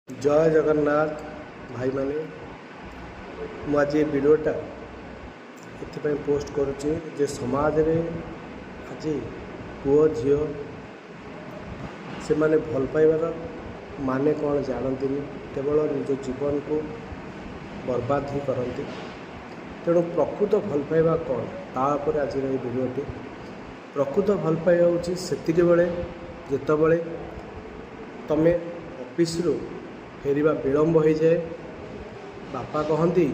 जय जगन्नाथ भाई माने मुझे वीडियोटा ये पोस्ट करुचे जे समाज रे आज पुओ झील से माने भल पाइबार माने कौन जानती केवल निज जीवन को बर्बाद ही करती। तेणु प्रकृत भल पाइबा कौन तापर आज वीडियोटी प्रकृत भल पाइबा हूँ से बेले जितेबले तमें ऑफिस रु फेरिबा विलम्ब हो जाए बापा कहती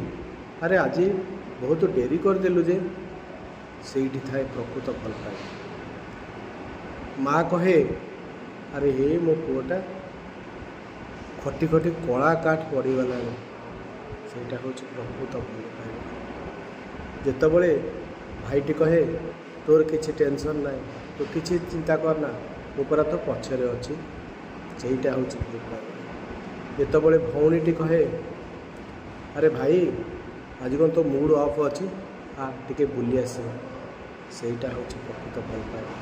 अरे आज बहुत डेरी करदेलु जे ସେଇଠି थाए प्रकृत भल पाइबा। माँ कहे अरे हे मो पुओटा खटी खटी कला काठ पड़गला ସେଇଟା हूँ प्रकृत भल पाइबा। जितेबले भाईटी कहे तोर किसी टेंशन ना तो किसी चिंता करना मुरा तो पछरे अच्छी ସେଇଟା हूँ भल पाइबा। जितेबले भौणीटी कहे अरे भाई आज कौन तो मूड ऑफ अच्छी टिके बुली आसवा ସେଇଟା हूँ प्रकृत भल पाइबा।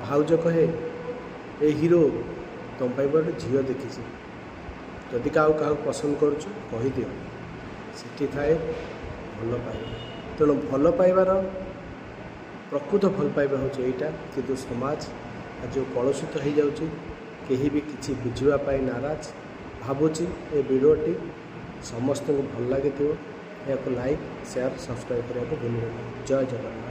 भाउज कहे ए हीरो तुम पर गोटे झील देखी जदि क्या पसंद करुचु कहीदिव से थाए भल पाइबा। तेणु भल पाइबार प्रकृत भल पाइबा हूँ यहाँ कि समाज आज कलुषित हो जाऊँगी कहीं भी किसी बुझापी नाराज भावुची ये वीडियोटी समस्त को भल लगी या लाइक शेयर सब्सक्राइब करने को भूल। जय जगन्नाथ।